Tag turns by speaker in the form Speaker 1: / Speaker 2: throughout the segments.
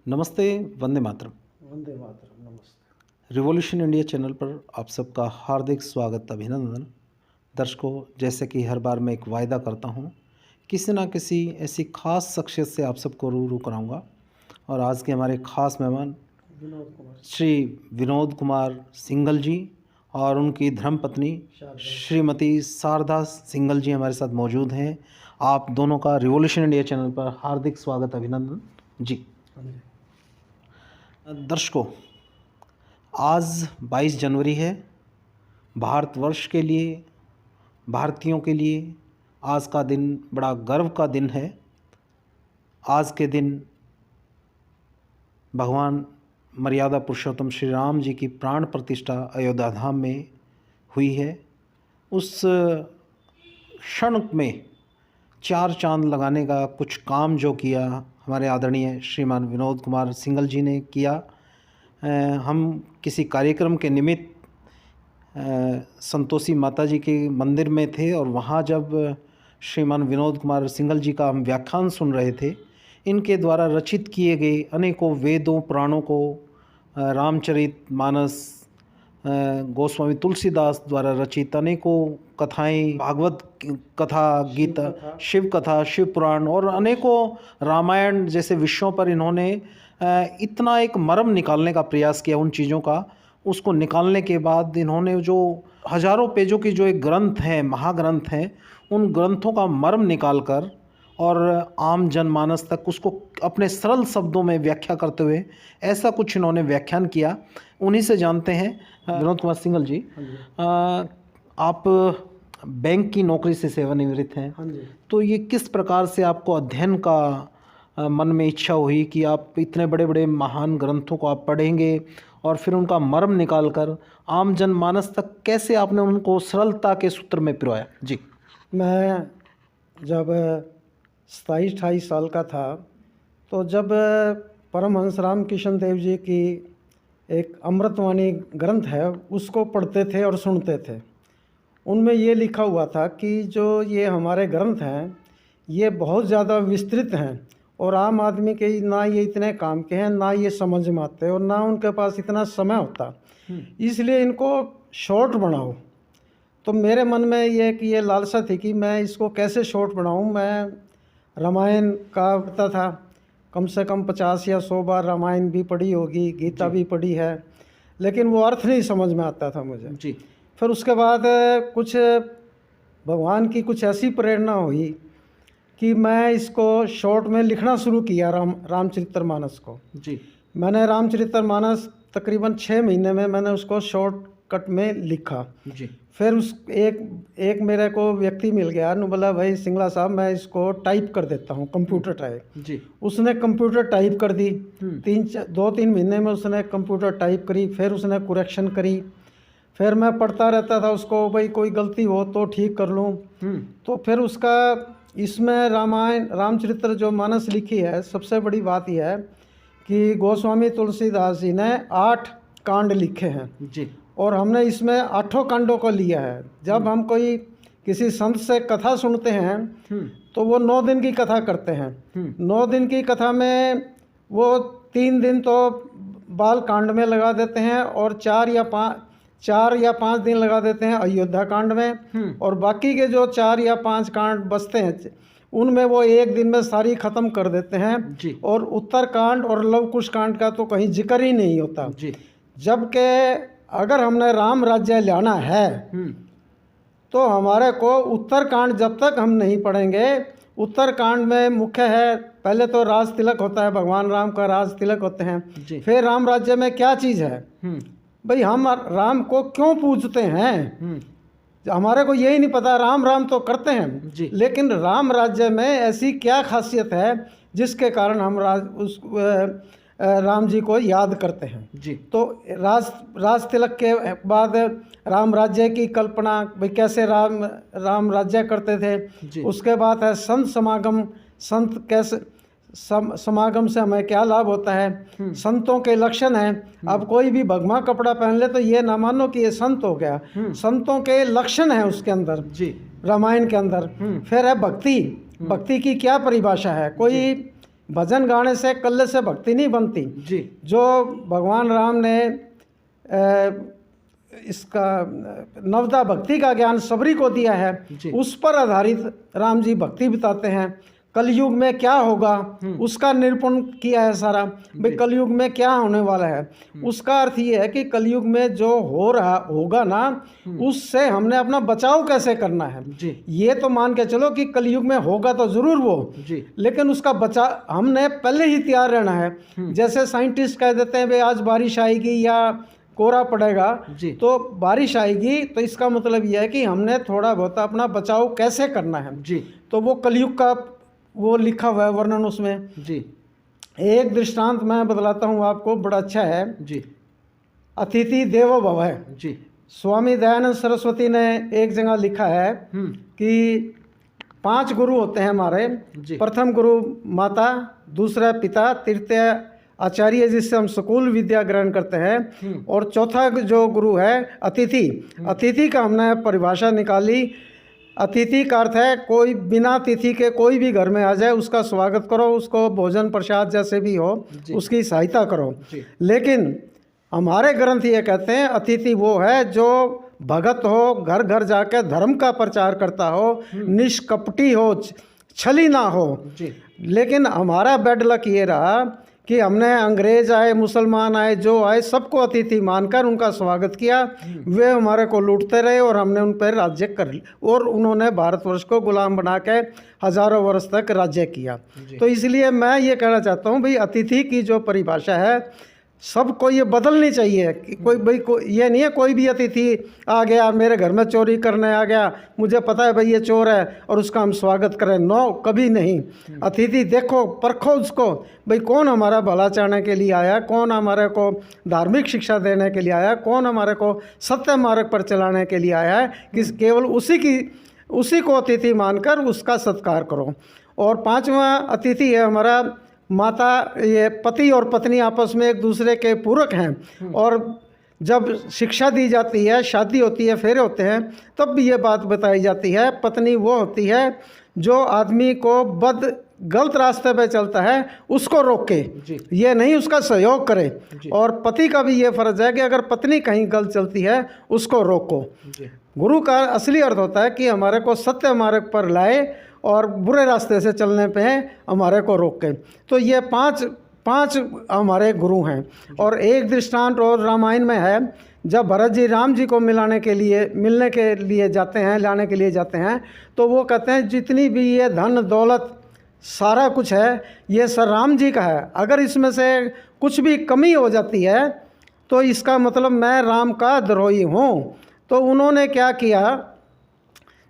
Speaker 1: नमस्ते, वंदे मातरम।
Speaker 2: वंदे मातरम। नमस्ते।
Speaker 1: Revolution India channel पर आप सबका हार्दिक स्वागत, अभिनंदन। दर्शकों, जैसे कि हर बार मैं एक वायदा करता हूँ, किसी ना किसी ऐसी खास शख्सियत से आप सबको रूबरू कराऊंगा। और आज के हमारे खास मेहमान श्री विनोद कुमार सिंघल जी और उनकी धर्मपत्नी श्रीमती शारदा सिंघल जी हमारे साथ मौजूद हैं। आप दोनों का रिवॉल्यूशन इंडिया चैनल पर हार्दिक स्वागत, अभिनंदन जी। दर्शकों, आज 22 जनवरी है। भारतवर्ष के लिए, भारतीयों के लिए आज का दिन बड़ा गर्व का दिन है। आज के दिन भगवान मर्यादा पुरुषोत्तम श्री राम जी की प्राण प्रतिष्ठा अयोध्या धाम में हुई है। उस क्षण में 4 चांद लगाने का कुछ काम जो किया हमारे आदरणीय श्रीमान विनोद कुमार सिंघल जी ने किया। हम किसी कार्यक्रम के निमित्त संतोषी माता जी के मंदिर में थे और वहाँ जब श्रीमान विनोद कुमार सिंघल जी का हम व्याख्यान सुन रहे थे, इनके द्वारा रचित किए गए अनेकों वेदों पुराणों को, रामचरितमानस, गोस्वामी तुलसीदास द्वारा रचित अनेकों कथाएं, भागवत कथा, गीता, शिव कथा, शिव पुराण और अनेकों रामायण जैसे विषयों पर इन्होंने इतना एक मर्म निकालने का प्रयास किया। उन चीज़ों का उसको निकालने के बाद इन्होंने जो हजारों पेजों की जो एक ग्रंथ है, महाग्रंथ हैं, उन ग्रंथों का मर्म निकालकर और आम जनमानस तक उसको अपने सरल शब्दों में व्याख्या करते हुए ऐसा कुछ इन्होंने व्याख्यान किया। उन्हीं से जानते हैं विनोद कुमार सिंघल जी, आप बैंक की नौकरी से सेवानिवृत्त हैं। तो ये किस प्रकार से आपको अध्ययन का मन में इच्छा हुई कि आप इतने बड़े बड़े महान ग्रंथों को आप पढ़ेंगे और फिर उनका मर्म निकालकर आम जनमानस तक कैसे आपने उनको सरलता के सूत्र में पिरोया? जी,
Speaker 2: मैं जब 27-28 साल का था तो जब परमहंस रामकृष्ण देव जी की एक अमृतवाणी ग्रंथ है उसको पढ़ते थे और सुनते थे। उनमें ये लिखा हुआ था कि जो ये हमारे ग्रंथ हैं ये बहुत ज़्यादा विस्तृत हैं और आम आदमी के ना ये इतने काम के हैं, ना ये समझ में आते और ना उनके पास इतना समय होता, इसलिए इनको शॉर्ट बनाओ। तो मेरे मन में ये लालसा थी कि मैं इसको कैसे शॉर्ट बनाऊं। मैं रामायण का पता था, कम से कम 50 या 100 बार रामायण भी पढ़ी होगी, गीता भी पढ़ी है, लेकिन वो अर्थ नहीं समझ में आता था मुझे जी। फिर उसके बाद कुछ भगवान की कुछ ऐसी प्रेरणा हुई कि मैं इसको शॉर्ट में लिखना शुरू किया, रामचरितमानस को जी। मैंने रामचरितमानस तकरीबन 6 महीने में मैंने उसको शॉर्ट कट में लिखा जी। फिर उस एक मेरे को व्यक्ति मिल गया, नु बोला भाई सिंगला साहब मैं इसको टाइप कर देता हूँ, कंप्यूटर टाइप जी। उसने कंप्यूटर टाइप कर दी। 2-3 महीने में उसने कंप्यूटर टाइप करी, फिर उसने करेक्शन करी, फिर मैं पढ़ता रहता था उसको, भाई कोई गलती हो तो ठीक कर लूँ। तो फिर उसका इसमें रामचरित्र जो मानस लिखी है, सबसे बड़ी बात यह है कि गोस्वामी तुलसीदास जी ने 8 कांड लिखे हैं जी और हमने इसमें 8 कांडों को लिया है। जब हम कोई किसी संत से कथा सुनते हैं तो वो 9 दिन की कथा करते हैं। 9 दिन की कथा में वो 3 दिन तो बाल कांड में लगा देते हैं और 4 या 5 दिन लगा देते हैं अयोध्या कांड में, और बाकी के जो 4 या 5 कांड बचते हैं उनमें वो 1 दिन में सारी ख़त्म कर देते हैं जी। और उत्तर कांड और लव कुश कांड का तो कहीं जिक्र ही नहीं होता जी। जबकि अगर हमने राम राज्य लाना है तो हमारे को उत्तरकांड जब तक हम नहीं पढ़ेंगे, उत्तरकांड में मुख्य है पहले तो राज तिलक होता है, भगवान राम का राज तिलक होते हैं। फिर राम राज्य में क्या चीज़ है, भाई हम राम को क्यों पूजते हैं, हमारे को यही नहीं पता। राम राम तो करते हैं जी, लेकिन राम राज्य में ऐसी क्या खासियत है जिसके कारण हम राम जी को याद करते हैं जी। तो राज तिलक के बाद राम राज्य की कल्पना, भाई कैसे राम राज्य करते थे जी। उसके बाद है संत समागम, संत कैसे समागम से हमें क्या लाभ होता है, संतों के लक्षण हैं। अब कोई भी भगवा कपड़ा पहन ले तो ये ना मानो कि ये संत हो गया, संतों के लक्षण हैं उसके अंदर जी, रामायण के अंदर। फिर है भक्ति, भक्ति की क्या परिभाषा है, कोई भजन गाने से कल्ले से भक्ति नहीं बनती।
Speaker 1: जी
Speaker 2: जो भगवान राम ने इसका नवदा भक्ति का ज्ञान सबरी को दिया है,
Speaker 1: जी।
Speaker 2: उस पर आधारित राम जी भक्ति बिताते हैं। कलयुग में क्या होगा उसका निरूपण किया है सारा, भाई कलयुग में क्या होने वाला है। उसका अर्थ ये है कि कलयुग में जो हो रहा होगा ना, उससे हमने अपना बचाव कैसे करना है।
Speaker 1: जी
Speaker 2: ये तो मान के चलो कि कलयुग में होगा तो जरूर वो,
Speaker 1: जी
Speaker 2: लेकिन उसका बचा हमने पहले ही तैयार रहना है। जैसे साइंटिस्ट कह देते हैं भाई आज बारिश आएगी या कोहरा पड़ेगा,
Speaker 1: जी।
Speaker 2: तो बारिश आएगी, तो इसका मतलब यह है कि हमने थोड़ा बहुत अपना बचाव कैसे करना है।
Speaker 1: जी
Speaker 2: तो वो कलयुग का वो लिखा हुआ है वर्णन उसमें।
Speaker 1: जी
Speaker 2: एक दृष्टांत मैं बतलाता हूँ आपको, बड़ा अच्छा है।
Speaker 1: जी
Speaker 2: अतिथि देवो भव है।
Speaker 1: जी
Speaker 2: स्वामी दयानंद सरस्वती ने एक जगह लिखा है कि 5 गुरु होते हैं हमारे।
Speaker 1: जी।
Speaker 2: प्रथम गुरु माता, दूसरा पिता, तृतीय आचार्य जिससे हम स्कूल विद्या ग्रहण करते हैं, और चौथा जो गुरु है अतिथि। अतिथि का हमने परिभाषा निकाली। अतिथि का अर्थ है कोई बिना अतिथि के कोई भी घर में आ जाए उसका स्वागत करो, उसको भोजन प्रसाद जैसे भी हो उसकी सहायता करो। लेकिन हमारे ग्रंथ ये कहते हैं अतिथि वो है जो भगत हो, घर घर जाकर धर्म का प्रचार करता हो, निष्कपटी हो, छली ना हो। लेकिन हमारा बैड लक ये रहा कि हमने अंग्रेज आए, मुसलमान आए, जो आए सबको अतिथि मानकर उनका स्वागत किया। वे हमारे को लूटते रहे और हमने उन पर राज्य कर लिया, और उन्होंने भारतवर्ष को गुलाम बना के हजारों वर्ष तक राज्य किया। तो इसलिए मैं ये कहना चाहता हूँ भाई अतिथि की जो परिभाषा है सबको ये बदलनी चाहिए कि ये नहीं है कोई भी अतिथि आ गया मेरे घर में चोरी करने आ गया, मुझे पता है भाई ये चोर है और उसका हम स्वागत करें। नो, कभी नहीं। अतिथि देखो, परखो उसको, भाई कौन हमारा भला चाहने के लिए आया, कौन हमारे को धार्मिक शिक्षा देने के लिए आया, कौन हमारे को सत्य मार्ग पर चलाने के लिए आया है। किस केवल उसी को अतिथि मानकर उसका सत्कार करो। और 5वां अतिथि है हमारा माता। ये पति और पत्नी आपस में एक दूसरे के पूरक हैं, और जब शिक्षा दी जाती है, शादी होती है, फेरे होते हैं, तब भी ये बात बताई जाती है पत्नी वो होती है जो आदमी को गलत रास्ते पे चलता है उसको रोके, ये नहीं उसका सहयोग करे। और पति का भी ये फर्ज है कि अगर पत्नी कहीं गलत चलती है उसको रोको। गुरु का असली अर्थ होता है कि हमारे को सत्य मार्ग पर लाए और बुरे रास्ते से चलने पे हमारे को रोके। तो ये पांच हमारे गुरु हैं। और एक दृष्टांत और रामायण में है, जब भरत जी राम जी को मिलने के लिए जाते हैं, लाने के लिए जाते हैं, तो वो कहते हैं जितनी भी ये धन दौलत सारा कुछ है ये सर राम जी का है, अगर इसमें से कुछ भी कमी हो जाती है तो इसका मतलब मैं राम का द्रोही हूँ। तो उन्होंने क्या किया,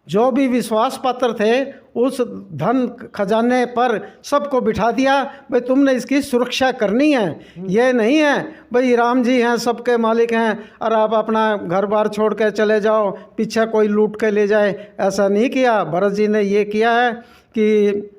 Speaker 2: जो भी विश्वास पात्र थे उस धन खजाने पर सबको बिठा दिया, भाई तुमने इसकी सुरक्षा करनी है। ये नहीं है भाई राम जी हैं, सबके मालिक हैं और आप अपना घर बार छोड़ के चले जाओ, पीछे कोई लूट के ले जाए, ऐसा नहीं किया। भरत जी ने ये किया है कि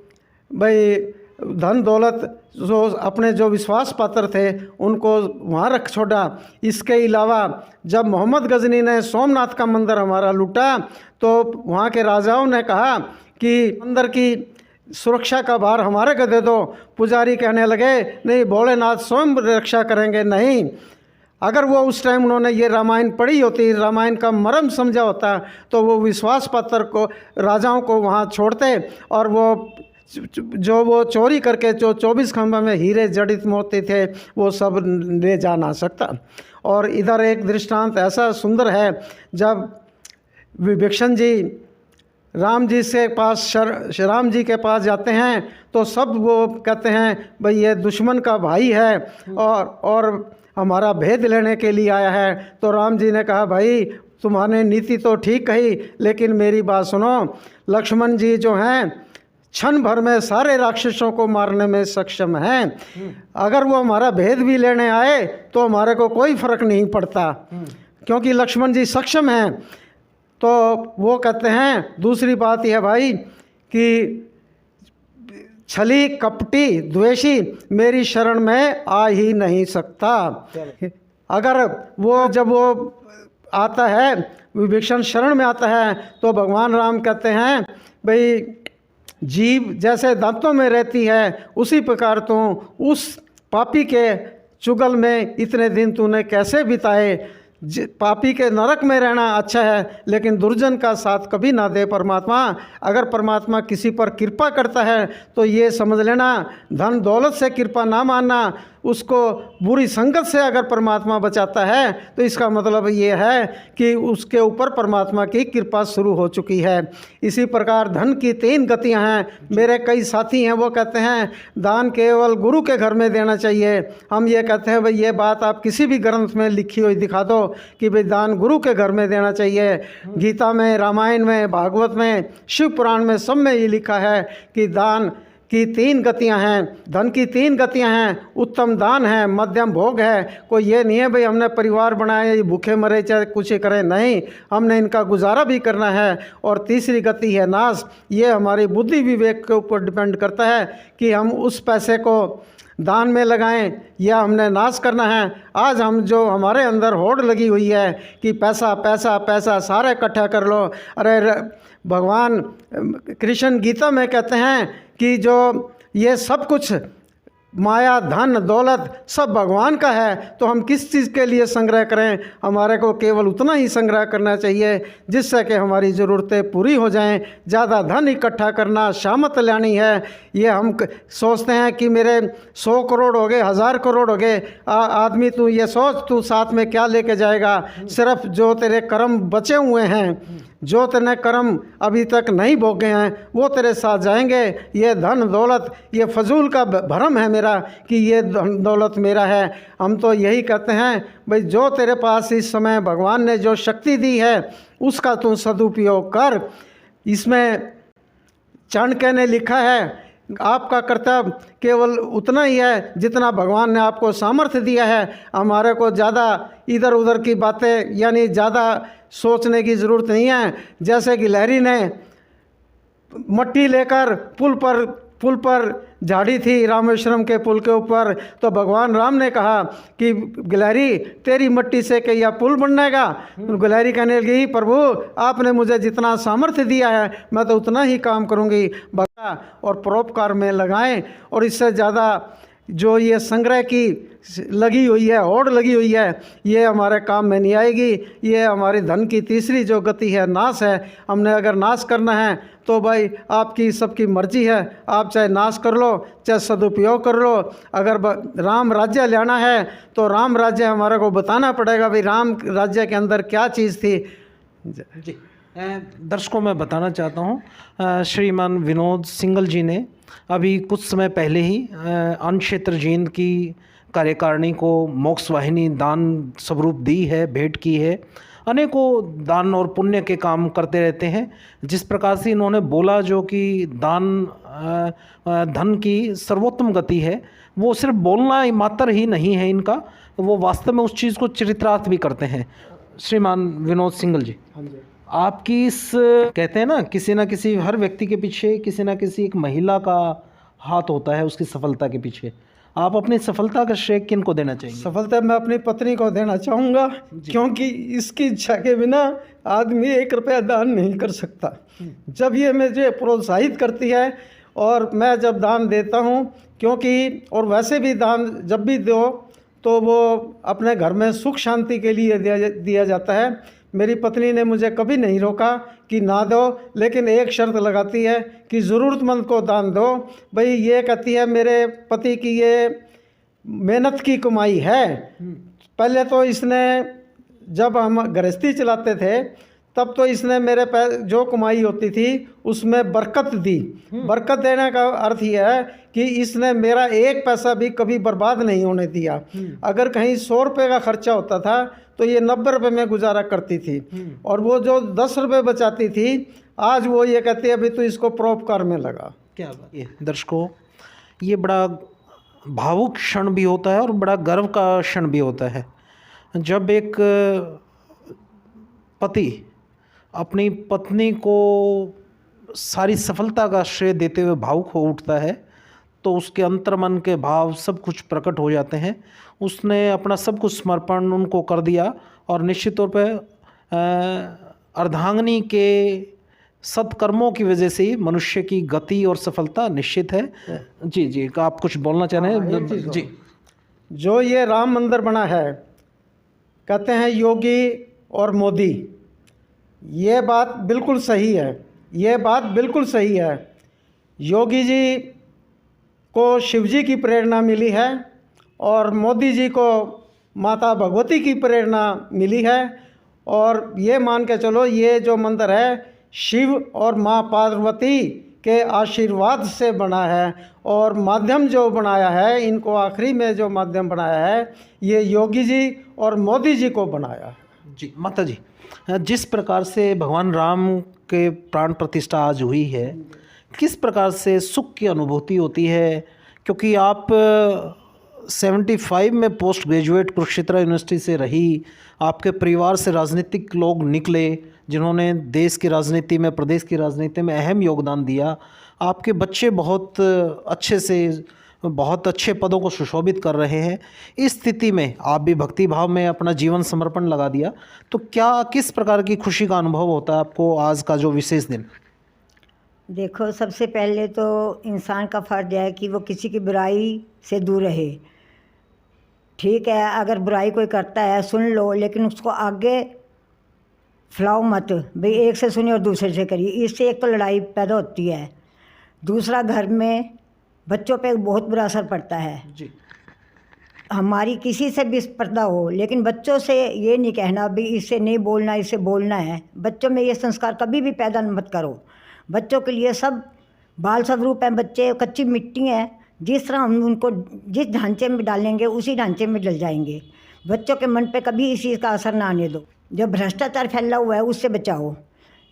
Speaker 2: भाई धन दौलत जो अपने जो विश्वास पात्र थे उनको वहाँ रख छोड़ा। इसके अलावा जब मोहम्मद गजनी ने सोमनाथ का मंदिर हमारा लूटा तो वहाँ के राजाओं ने कहा कि मंदिर की सुरक्षा का भार हमारे को दे दो। पुजारी कहने लगे नहीं, भोलेनाथ स्वयं रक्षा करेंगे। नहीं, अगर वो उस टाइम उन्होंने ये रामायण पढ़ी होती, रामायण का मर्म समझा होता, तो वो विश्वास पात्र को राजाओं को वहाँ छोड़ते और वो चोरी करके जो 24 खंभे में हीरे जड़ित मोती थे वो सब ले जा ना सकता। और इधर एक दृष्टांत ऐसा सुंदर है, जब विभीषण जी राम जी के पास जाते हैं तो सब वो कहते हैं भाई ये दुश्मन का भाई है और हमारा भेद लेने के लिए आया है। तो राम जी ने कहा भाई तुम्हारे नीति तो ठीक कही, लेकिन मेरी बात सुनो, लक्ष्मण जी जो हैं क्षण भर में सारे राक्षसों को मारने में सक्षम हैं। अगर वो हमारा भेद भी लेने आए तो हमारे को कोई फर्क नहीं पड़ता, क्योंकि लक्ष्मण जी सक्षम हैं। तो वो कहते हैं दूसरी बात यह भाई कि छली कपटी द्वेषी मेरी शरण में आ ही नहीं सकता। अगर जब वो आता है, विभीषण शरण में आता है, तो भगवान राम कहते हैं भाई जीभ जैसे दांतों में रहती है, उसी प्रकार तो उस पापी के चुगल में इतने दिन तूने कैसे बिताए। पापी के नरक में रहना अच्छा है, लेकिन दुर्जन का साथ कभी ना दे परमात्मा। अगर परमात्मा किसी पर कृपा करता है तो ये समझ लेना, धन दौलत से कृपा ना मानना, उसको बुरी संगत से अगर परमात्मा बचाता है तो इसका मतलब ये है कि उसके ऊपर परमात्मा की कृपा शुरू हो चुकी है। इसी प्रकार धन की 3 गतियां हैं। मेरे कई साथी हैं, वो कहते हैं दान केवल गुरु के घर में देना चाहिए। हम ये कहते हैं भाई ये बात आप किसी भी ग्रंथ में लिखी हुई दिखा दो कि भाई दान गुरु के घर में देना चाहिए। गीता में, रामायण में, भागवत में, शिव पुराण में, सब में ये लिखा है कि दान की 3 गतियां हैं, धन की 3 गतियां हैं। उत्तम दान है, मध्यम भोग है। कोई ये नहीं है भाई हमने परिवार बनाया, ये भूखे मरे चाहे कुछ ही करें, नहीं, हमने इनका गुजारा भी करना है। और तीसरी गति है नाश। ये हमारी बुद्धि विवेक के ऊपर डिपेंड करता है कि हम उस पैसे को दान में लगाएं या हमने नाश करना है। आज हम जो हमारे अंदर होड़ लगी हुई है कि पैसा पैसा पैसा सारे इकट्ठा कर लो। अरे भगवान कृष्ण गीता में कहते हैं कि जो ये सब कुछ माया, धन, दौलत सब भगवान का है, तो हम किस चीज़ के लिए संग्रह करें। हमारे को केवल उतना ही संग्रह करना चाहिए जिससे कि हमारी ज़रूरतें पूरी हो जाएं। ज़्यादा धन इकट्ठा करना शामत लानी है। ये हम सोचते हैं कि मेरे 100 करोड़ हो गए, 1000 करोड़ हो गए। आदमी तू ये सोच, तू साथ में क्या लेके जाएगा। सिर्फ जो तेरे कर्म बचे हुए हैं, जो तेने कर्म अभी तक नहीं भोगे हैं, वो तेरे साथ जाएंगे। ये धन दौलत ये फजूल का भ्रम है मेरा कि ये धन दौलत मेरा है। हम तो यही कहते हैं भाई जो तेरे पास इस समय भगवान ने जो शक्ति दी है उसका तू सदुपयोग कर। इसमें चाणक्य ने लिखा है आपका कर्तव्य केवल उतना ही है जितना भगवान ने आपको सामर्थ्य दिया है। हमारे को ज़्यादा इधर उधर की बातें यानी ज़्यादा सोचने की ज़रूरत नहीं है। जैसे कि गिलहरी ने मट्टी लेकर पुल पर झाड़ी थी, रामेश्वरम के पुल के ऊपर, तो भगवान राम ने कहा कि गिलहरी तेरी मट्टी से क्या पुल बनेगा। गिलहरी कहने लगी प्रभु आपने मुझे जितना सामर्थ्य दिया है मैं तो उतना ही काम करूँगी। भगा और परोपकार में लगाएं। और इससे ज़्यादा जो ये संग्रह की लगी हुई है, होड़ लगी हुई है, ये हमारे काम में नहीं आएगी। ये हमारी धन की तीसरी जो गति है नाश है। हमने अगर नाश करना है तो भाई आपकी सबकी मर्जी है, आप चाहे नाश कर लो चाहे सदुपयोग कर लो। अगर राम राज्य लाना है तो राम राज्य हमारे को बताना पड़ेगा भाई राम राज्य के अंदर क्या चीज़ थी।
Speaker 1: जी दर्शकों मैं बताना चाहता हूँ श्रीमान विनोद सिंगल जी ने अभी कुछ समय पहले ही अन्न क्षेत्र जींद की कार्यकारिणी को मोक्ष वाहिनी दान स्वरूप दी है, भेंट की है। अनेकों दान और पुण्य के काम करते रहते हैं। जिस प्रकार से इन्होंने बोला जो कि दान धन की सर्वोत्तम गति है, वो सिर्फ बोलना मात्र ही नहीं है इनका, वो वास्तव में उस चीज़ को चरितार्थ भी करते हैं। श्रीमान विनोद सिंगल जी,
Speaker 2: हाँ जी,
Speaker 1: आपकी इस कहते हैं ना किसी हर व्यक्ति के पीछे किसी ना किसी एक महिला का हाथ होता है उसकी सफलता के पीछे। आप अपनी सफलता का श्रेय किन को देना चाहेंगे?
Speaker 2: सफलता मैं अपनी पत्नी को देना चाहूँगा, क्योंकि इसकी इच्छा के बिना आदमी 1 रुपया दान नहीं कर सकता। जब ये मुझे प्रोत्साहित करती है और मैं जब दान देता हूँ, क्योंकि और वैसे भी दान जब भी दो तो वो अपने घर में सुख शांति के लिए दिया जाता है। मेरी पत्नी ने मुझे कभी नहीं रोका कि ना दो, लेकिन एक शर्त लगाती है कि ज़रूरतमंद को दान दो। भाई ये कहती है मेरे पति की ये मेहनत की कमाई है। पहले तो इसने जब हम गृहस्थी चलाते थे तब तो इसने मेरे जो कमाई होती थी उसमें बरकत दी। बरकत देने का अर्थ यह है कि इसने मेरा 1 पैसा भी कभी बर्बाद नहीं होने दिया। अगर कहीं 100 रुपये का खर्चा होता था तो ये 90 रुपये में गुजारा करती थी, और वो जो 10 रुपये बचाती थी आज वो ये कहती है अभी तो इसको परोपकार में लगा।
Speaker 1: क्या बात है दर्शकों, ये बड़ा भावुक क्षण भी होता है और बड़ा गर्व का क्षण भी होता है जब एक पति अपनी पत्नी को सारी सफलता का श्रेय देते हुए भावुक हो उठता है तो उसके अंतर्मन के भाव सब कुछ प्रकट हो जाते हैं। उसने अपना सब कुछ समर्पण उनको कर दिया और निश्चित तौर पर अर्धांगिनी के सत्कर्मों की वजह से ही मनुष्य की गति और सफलता निश्चित है। जी जी, आप कुछ बोलना चाह रहे
Speaker 2: हाँ, एक
Speaker 1: हैं?
Speaker 2: चीज़
Speaker 1: जी
Speaker 2: और। जो ये राम मंदिर बना है, कहते हैं योगी और मोदी, ये बात बिल्कुल सही है, ये बात बिल्कुल सही है। योगी जी को शिव जी की प्रेरणा मिली है और मोदी जी को माता भगवती की प्रेरणा मिली है। और ये मान के चलो, ये जो मंदिर है शिव और माँ पार्वती के आशीर्वाद से बना है, और माध्यम जो बनाया है, इनको आखिरी में जो माध्यम बनाया है, ये योगी जी और मोदी जी को बनाया है।
Speaker 1: जी माता जी, जिस प्रकार से भगवान राम के प्राण प्रतिष्ठा आज हुई है, किस प्रकार से सुख की अनुभूति होती है? क्योंकि आप 75 में पोस्ट ग्रेजुएट कुरुक्षेत्र यूनिवर्सिटी से रही, आपके परिवार से राजनीतिक लोग निकले जिन्होंने देश की राजनीति में, प्रदेश की राजनीति में अहम योगदान दिया। आपके बच्चे बहुत अच्छे पदों को सुशोभित कर रहे हैं। इस स्थिति में आप भी भक्ति भाव में अपना जीवन समर्पण लगा दिया, तो क्या किस प्रकार की खुशी का अनुभव होता है आपको आज का जो विशेष दिन?
Speaker 3: देखो, सबसे पहले तो इंसान का फ़र्ज है कि वो किसी की बुराई से दूर रहे। ठीक है, अगर बुराई कोई करता है सुन लो, लेकिन उसको आगे फैलाओ मत। भाई एक से सुनी और दूसरे से करी, इससे एक तो लड़ाई पैदा होती है, दूसरा घर में बच्चों पे बहुत बुरा असर पड़ता है।
Speaker 1: जी
Speaker 3: हमारी किसी से भी स्पर्धा हो, लेकिन बच्चों से ये नहीं कहना भी इससे नहीं बोलना, इससे बोलना है। बच्चों में ये संस्कार कभी भी पैदा मत करो। बच्चों के लिए सब बाल स्वरूप हैं, बच्चे कच्ची मिट्टी हैं, जिस तरह हम उनको जिस ढांचे में डालेंगे उसी ढांचे में डल जाएंगे। बच्चों के मन पे कभी इस चीज़ का असर ना आने दो। जो भ्रष्टाचार फैला हुआ है उससे बचाओ।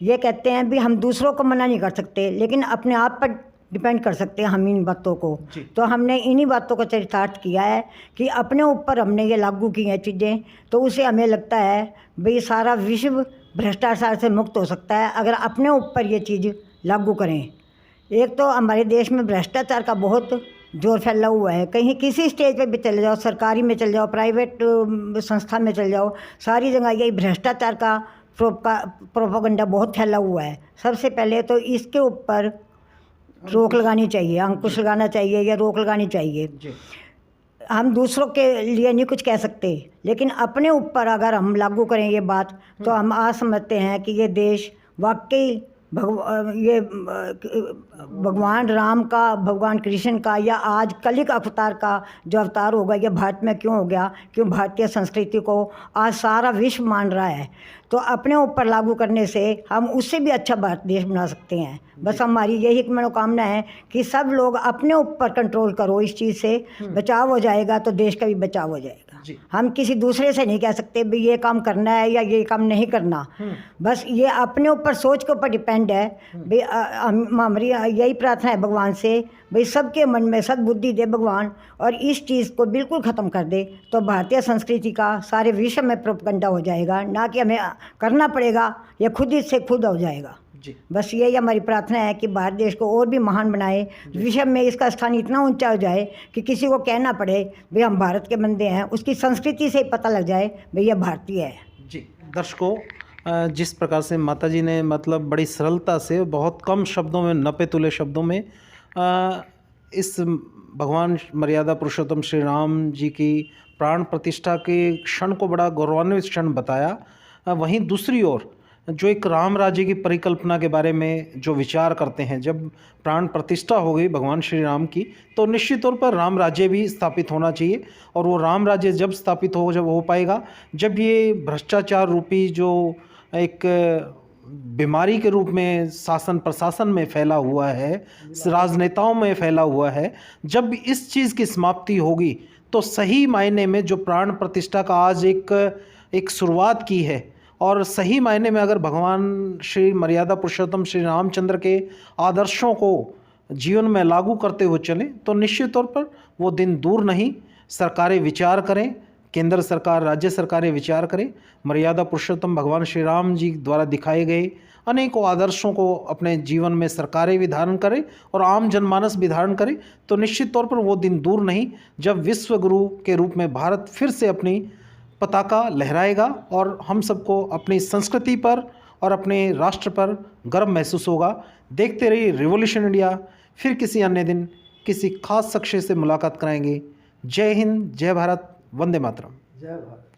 Speaker 3: ये कहते हैं भी हम दूसरों को मना नहीं कर सकते, लेकिन अपने आप पर डिपेंड कर सकते हैं हम इन बातों को। तो हमने इन्हीं बातों को चरितार्थ किया है कि अपने ऊपर हमने ये लागू की हैं चीज़ें, तो उसे हमें लगता है भाई सारा विश्व भ्रष्टाचार से मुक्त हो सकता है अगर अपने ऊपर ये चीज़ लागू करें। एक तो हमारे देश में भ्रष्टाचार का बहुत जोर फैला हुआ है। कहीं किसी स्टेज पे भी चले जाओ, सरकारी में चले जाओ, प्राइवेट संस्था में चले जाओ, सारी जगह यही भ्रष्टाचार का प्रोपेगेंडा बहुत फैला हुआ है। सबसे पहले तो इसके ऊपर रोक लगानी चाहिए, अंकुश लगाना चाहिए या रोक लगानी चाहिए। हम दूसरों के लिए नहीं कुछ कह सकते, लेकिन अपने ऊपर अगर हम लागू करें ये बात, तो हम आज समझते हैं कि ये देश वाकई भगवान राम का, भगवान कृष्ण का, या आज कलिक अवतार का जो अवतार होगा, ये भारत में क्यों हो गया? क्यों भारतीय संस्कृति को आज सारा विश्व मान रहा है। तो अपने ऊपर लागू करने से हम उससे भी अच्छा भारत देश बना सकते हैं। बस हमारी यही एक मनोकामना है कि सब लोग अपने ऊपर कंट्रोल करो, इस चीज़ से बचाव हो जाएगा तो देश का भी बचाव हो जाएगा। हम किसी दूसरे से नहीं कह सकते भी ये काम करना है या ये काम नहीं करना। बस ये अपने ऊपर सोच के ऊपर डिपेंड है। भाई हमारी यही प्रार्थना है भगवान से, भाई सबके मन में सद्बुद्धि दे भगवान, और इस चीज़ को बिल्कुल ख़त्म कर दे, तो भारतीय संस्कृति का सारे विश्व में प्रोपेगेंडा हो जाएगा, ना कि हमें करना पड़ेगा, ये खुद ही से खुद हो जाएगा। बस यही हमारी प्रार्थना है कि भारत देश को और भी महान बनाए, विश्व में इसका स्थान इतना ऊंचा हो जाए कि किसी को कहना पड़े भाई हम भारत के बंदे हैं, उसकी संस्कृति से ही पता लग जाए भाई ये भारतीय है। जी
Speaker 1: दर्शकों, जिस प्रकार से माता जी ने मतलब बड़ी सरलता से, बहुत कम शब्दों में, नपे तुले शब्दों में इस भगवान मर्यादा पुरुषोत्तम श्री राम जी की प्राण प्रतिष्ठा के क्षण को बड़ा गौरवान्वित क्षण बताया, वहीं दूसरी ओर जो एक राम राज्य की परिकल्पना के बारे में जो विचार करते हैं, जब प्राण प्रतिष्ठा हो गई भगवान श्री राम की, तो निश्चित तौर पर राम राज्य भी स्थापित होना चाहिए। और वो राम राज्य जब स्थापित हो पाएगा जब ये भ्रष्टाचार रूपी जो एक बीमारी के रूप में शासन प्रशासन में फैला हुआ है, राजनेताओं में फैला हुआ है, जब इस चीज़ की समाप्ति होगी तो सही मायने में जो प्राण प्रतिष्ठा का आज एक शुरुआत की है, और सही मायने में अगर भगवान श्री मर्यादा पुरुषोत्तम श्री रामचंद्र के आदर्शों को जीवन में लागू करते हुए चलें, तो निश्चित तौर पर वो दिन दूर नहीं। सरकारें विचार करें, केंद्र सरकार, राज्य सरकारें विचार करें, मर्यादा पुरुषोत्तम भगवान श्री राम जी द्वारा दिखाए गए अनेकों आदर्शों को अपने जीवन में सरकारें भी धारण करें और आम जनमानस भी धारण करें, तो निश्चित तौर पर वो दिन दूर नहीं जब विश्व गुरु के रूप में भारत फिर से अपनी पताका लहराएगा और हम सबको अपनी संस्कृति पर और अपने राष्ट्र पर गर्व महसूस होगा। देखते रहिए रिवॉल्यूशन इंडिया। फिर किसी अन्य दिन किसी खास शख्स से मुलाकात कराएंगे। जय हिंद, जय भारत, वंदे मातरम।
Speaker 2: जय भारत।